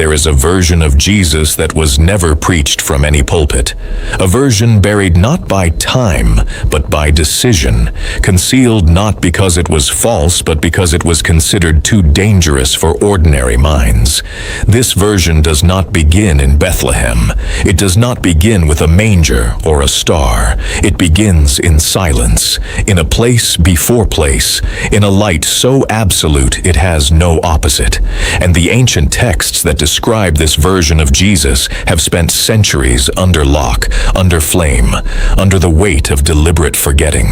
there is a version of Jesus that was never preached from any pulpit, a version buried not by time, but by decision, concealed not because it was false, but because it was considered too dangerous for ordinary minds. This version does not begin in Bethlehem. It does not begin with a manger or a star. It begins in silence, in a place before place, in a light so absolute it has no opposite. And the ancient texts that describe this version of Jesus have spent centuries under lock, under flame, under the weight of deliberate forgetting.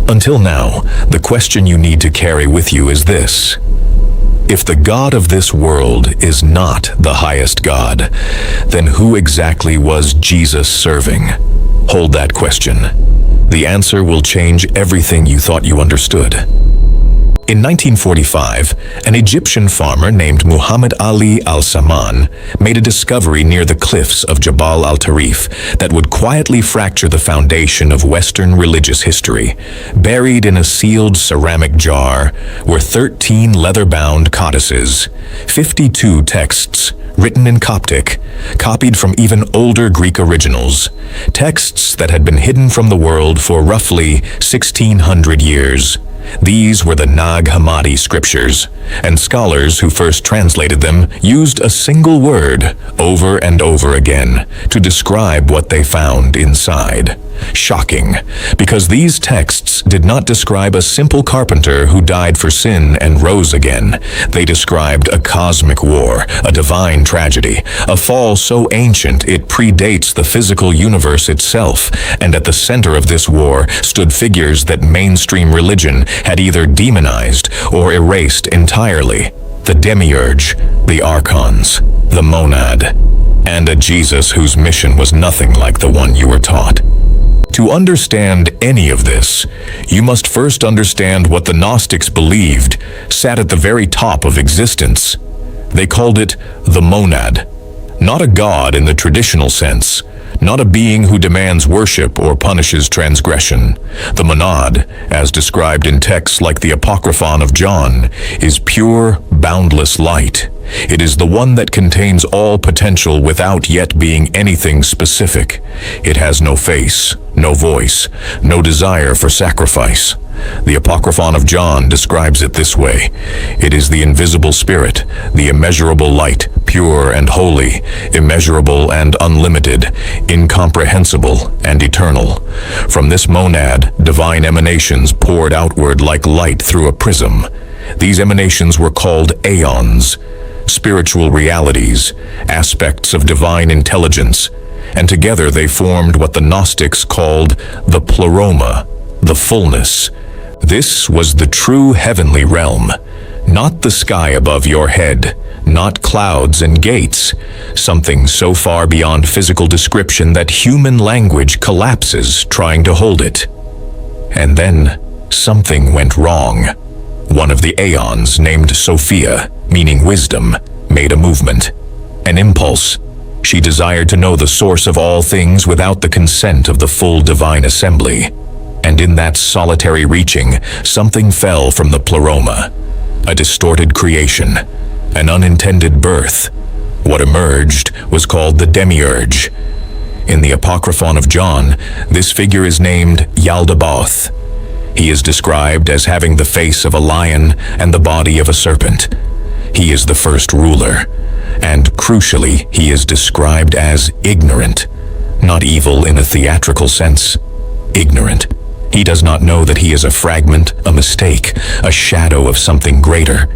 Until now, the question you need to carry with you is this: if the God of this world is not the highest God, then who exactly was Jesus serving? Hold that question. The answer will change everything you thought you understood. In 1945, an Egyptian farmer named Muhammad Ali al-Saman made a discovery near the cliffs of Jabal al-Tarif that would quietly fracture the foundation of Western religious history. Buried in a sealed ceramic jar were 13 leather-bound codices, 52 texts written in Coptic, copied from even older Greek originals, texts that had been hidden from the world for roughly 1,600 years. These were the Nag Hammadi scriptures, and scholars who first translated them used a single word over and over again to describe what they found inside. Shocking, because these texts did not describe a simple carpenter who died for sin and rose again. They described a cosmic war, a divine tragedy, a fall so ancient it predates the physical universe itself, and at the center of this war stood figures that mainstream religion had either demonized or erased entirely: the Demiurge, the Archons, the Monad, and a Jesus whose mission was nothing like the one you were taught. To understand any of this, you must first understand what the Gnostics believed sat at the very top of existence. They called it the Monad, not a god in the traditional sense, not a being who demands worship or punishes transgression. The monad, as described in texts like the Apocryphon of John, is pure, boundless light. It is the one that contains all potential without yet being anything specific. It has no face, no voice, no desire for sacrifice. The Apocryphon of John describes it this way: it is the invisible spirit, the immeasurable light, pure and holy, immeasurable and unlimited, incomprehensible and eternal. From this monad, divine emanations poured outward like light through a prism. These emanations were called aeons, spiritual realities, aspects of divine intelligence, and together they formed what the Gnostics called the pleroma, the fullness. This was the true heavenly realm, not the sky above your head, not clouds and gates, something so far beyond physical description that human language collapses trying to hold it. And then something went wrong. One of the aeons, named Sophia, meaning wisdom, made a movement, an impulse. She desired to know the source of all things without the consent of the full divine assembly. And in that solitary reaching, something fell from the pleroma, a distorted creation, an unintended birth. What emerged was called the Demiurge. In the Apocryphon of John, this figure is named Yaldabaoth. He is described as having the face of a lion and the body of a serpent. He is the first ruler, and crucially, he is described as ignorant, not evil in a theatrical sense, ignorant. He does not know that he is a fragment, a mistake, a shadow of something greater.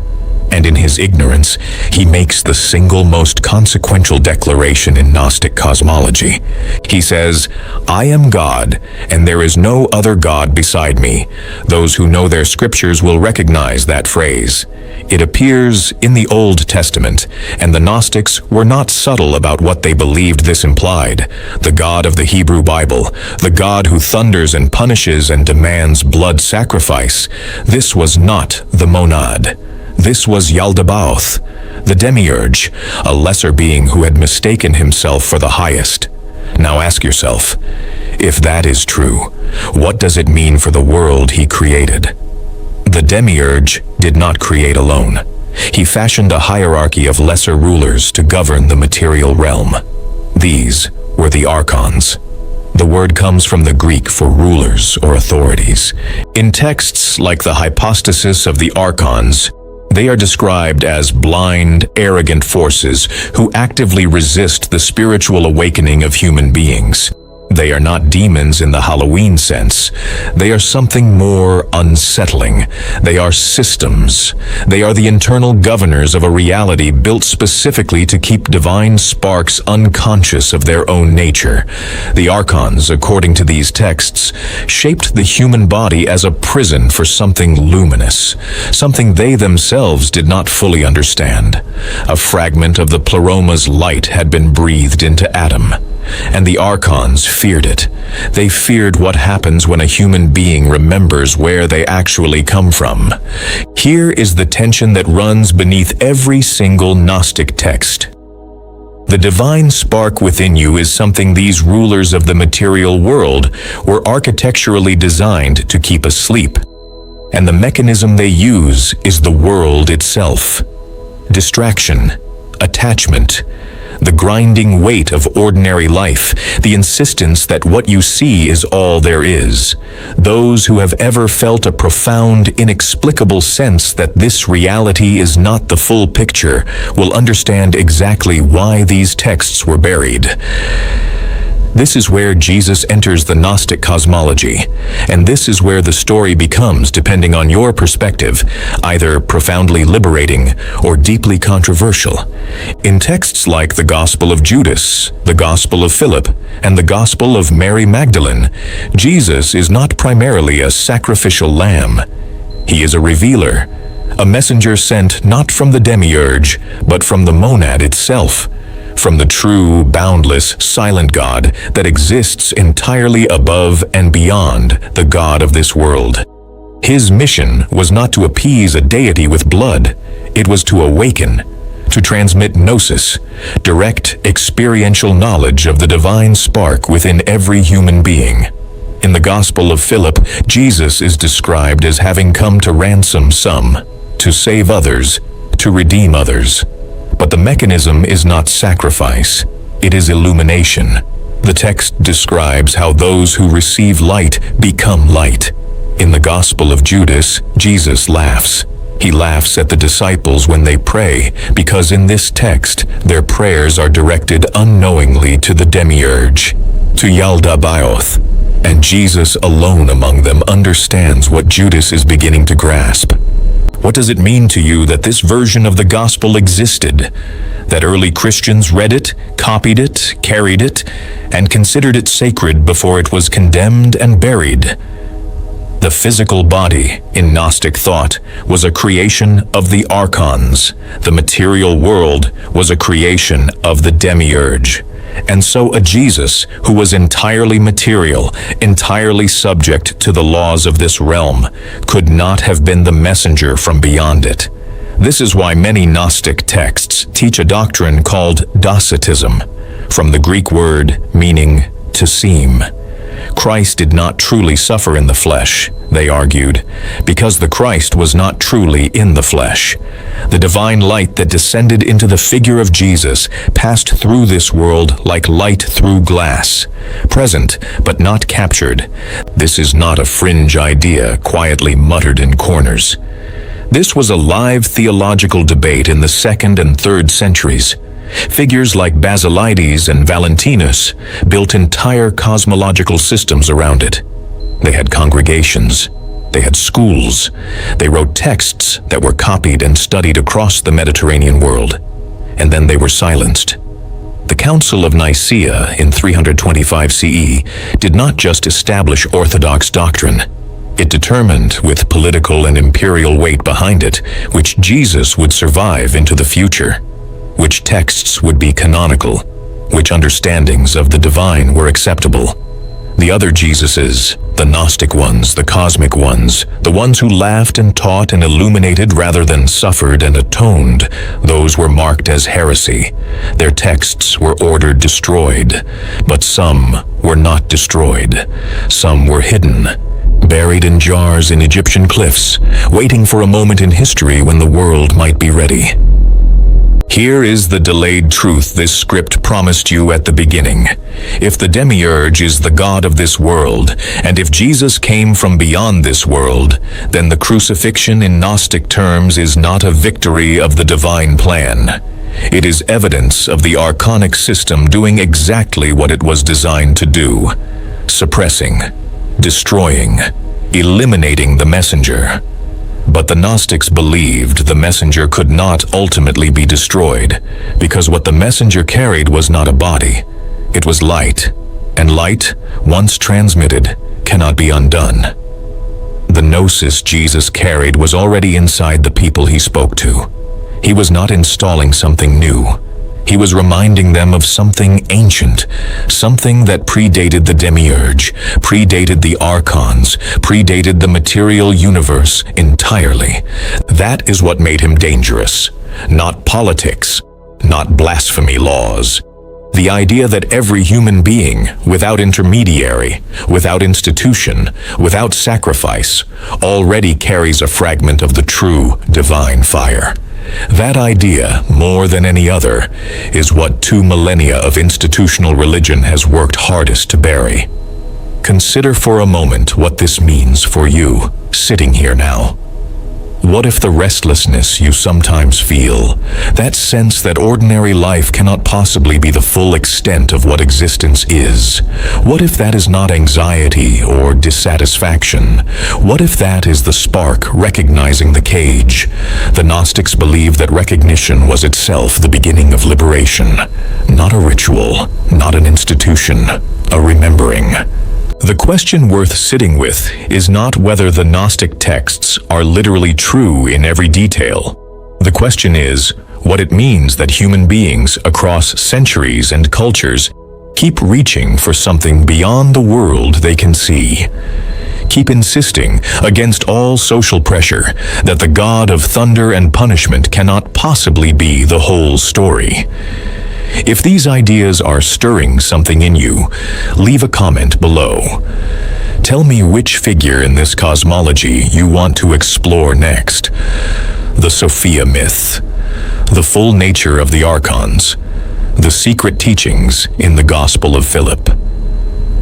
And in his ignorance, he makes the single most consequential declaration in Gnostic cosmology. He says, "I am God, and there is no other God beside me." Those who know their scriptures will recognize that phrase. It appears in the Old Testament, and the Gnostics were not subtle about what they believed this implied. The God of the Hebrew Bible, the God who thunders and punishes and demands blood sacrifice, this was not the monad. This was Yaldabaoth, the Demiurge, a lesser being who had mistaken himself for the highest. Now ask yourself, if that is true, what does it mean for the world he created? The Demiurge did not create alone. He fashioned a hierarchy of lesser rulers to govern the material realm. These were the Archons. The word comes from the Greek for rulers or authorities. In texts like the hypostasis of the Archons, they are described as blind, arrogant forces who actively resist the spiritual awakening of human beings. They are not demons in the Halloween sense. They are something more unsettling. They are systems. They are the internal governors of a reality built specifically to keep divine sparks unconscious of their own nature. The Archons, according to these texts, shaped the human body as a prison for something luminous, something they themselves did not fully understand. A fragment of the Pleroma's light had been breathed into Adam, and the Archons feared it. They feared what happens when a human being remembers where they actually come from. Here is the tension that runs beneath every single Gnostic text. The divine spark within you is something these rulers of the material world were architecturally designed to keep asleep, and the mechanism they use is the world itself. Distraction, attachment, the grinding weight of ordinary life, the insistence that what you see is all there is. Those who have ever felt a profound, inexplicable sense that this reality is not the full picture will understand exactly why these texts were buried. This is where Jesus enters the Gnostic cosmology, and this is where the story becomes, depending on your perspective, either profoundly liberating or deeply controversial. In texts like the Gospel of Judas, the Gospel of Philip, and the Gospel of Mary Magdalene, Jesus is not primarily a sacrificial lamb. He is a revealer, a messenger sent not from the Demiurge, but from the monad itself, from the true, boundless, silent God that exists entirely above and beyond the God of this world. His mission was not to appease a deity with blood. It was to awaken, to transmit gnosis, direct experiential knowledge of the divine spark within every human being. In the Gospel of Philip, Jesus is described as having come to ransom some, to save others, to redeem others. But the mechanism is not sacrifice, it is illumination. The text describes how those who receive light become light. In the Gospel of Judas, Jesus laughs. He laughs at the disciples when they pray, because in this text, their prayers are directed unknowingly to the Demiurge, to Yaldabaoth, and Jesus alone among them understands what Judas is beginning to grasp. What does it mean to you that this version of the gospel existed? That early Christians read it, copied it, carried it, and considered it sacred before it was condemned and buried? The physical body, in Gnostic thought, was a creation of the Archons. The material world was a creation of the Demiurge. And so a Jesus who was entirely material, entirely subject to the laws of this realm, could not have been the messenger from beyond it. This is why many Gnostic texts teach a doctrine called Docetism, from the Greek word meaning to seem. Christ did not truly suffer in the flesh, they argued, because the Christ was not truly in the flesh. The divine light that descended into the figure of Jesus passed through this world like light through glass, present but not captured. This is not a fringe idea quietly muttered in corners. This was a live theological debate in the 2nd and 3rd centuries. Figures like Basilides and Valentinus built entire cosmological systems around it. They had congregations. They had schools. They wrote texts that were copied and studied across the Mediterranean world. And then they were silenced. The Council of Nicaea in 325 CE did not just establish orthodox doctrine. It determined, with political and imperial weight behind it, which Jesus would survive into the future, which texts would be canonical, which understandings of the divine were acceptable. The other Jesuses, the Gnostic ones, the cosmic ones, the ones who laughed and taught and illuminated rather than suffered and atoned, those were marked as heresy. Their texts were ordered destroyed, but some were not destroyed. Some were hidden, buried in jars in Egyptian cliffs, waiting for a moment in history when the world might be ready. Here is the delayed truth this script promised you at the beginning. If the Demiurge is the god of this world, and if Jesus came from beyond this world, then the crucifixion in Gnostic terms is not a victory of the divine plan. It is evidence of the Archonic system doing exactly what it was designed to do: suppressing, destroying, eliminating the messenger. But the Gnostics believed the messenger could not ultimately be destroyed, because what the messenger carried was not a body. It was light, and light, once transmitted, cannot be undone. The gnosis Jesus carried was already inside the people he spoke to. He was not installing something new. He was reminding them of something ancient, something that predated the Demiurge, predated the Archons, predated the material universe entirely. That is what made him dangerous. Not politics, not blasphemy laws. The idea that every human being, without intermediary, without institution, without sacrifice, already carries a fragment of the true divine fire. That idea, more than any other, is what 2 millennia of institutional religion has worked hardest to bury. Consider for a moment what this means for you, sitting here now. What if the restlessness you sometimes feel, that sense that ordinary life cannot possibly be the full extent of what existence is, what if that is not anxiety or dissatisfaction? What if that is the spark recognizing the cage? The Gnostics believed that recognition was itself the beginning of liberation, not a ritual, not an institution, a remembering. The question worth sitting with is not whether the Gnostic texts are literally true in every detail. The question is what it means that human beings across centuries and cultures keep reaching for something beyond the world they can see. Keep insisting, against all social pressure, that the god of thunder and punishment cannot possibly be the whole story. If these ideas are stirring something in you, leave a comment below. Tell me which figure in this cosmology you want to explore next. The Sophia myth, the full nature of the Archons, the secret teachings in the Gospel of Philip.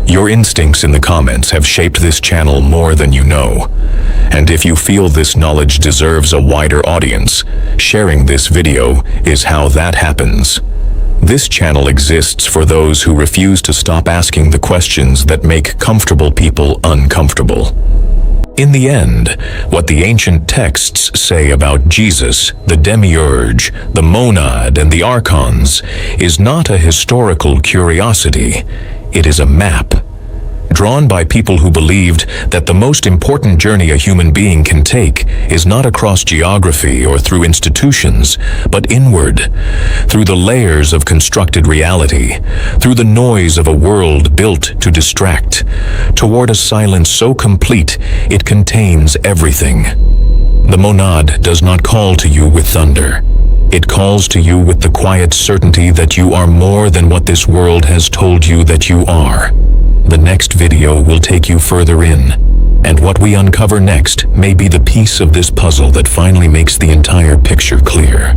Your instincts in the comments have shaped this channel more than you know. And if you feel this knowledge deserves a wider audience, sharing this video is how that happens. This channel exists for those who refuse to stop asking the questions that make comfortable people uncomfortable. In the end, what the ancient texts say about Jesus, the Demiurge, the Monad, and the Archons is not a historical curiosity. It is a map, drawn by people who believed that the most important journey a human being can take is not across geography or through institutions, but inward, through the layers of constructed reality, through the noise of a world built to distract, toward a silence so complete it contains everything. The Monad does not call to you with thunder. It calls to you with the quiet certainty that you are more than what this world has told you that you are. The next video will take you further in, and what we uncover next may be the piece of this puzzle that finally makes the entire picture clear.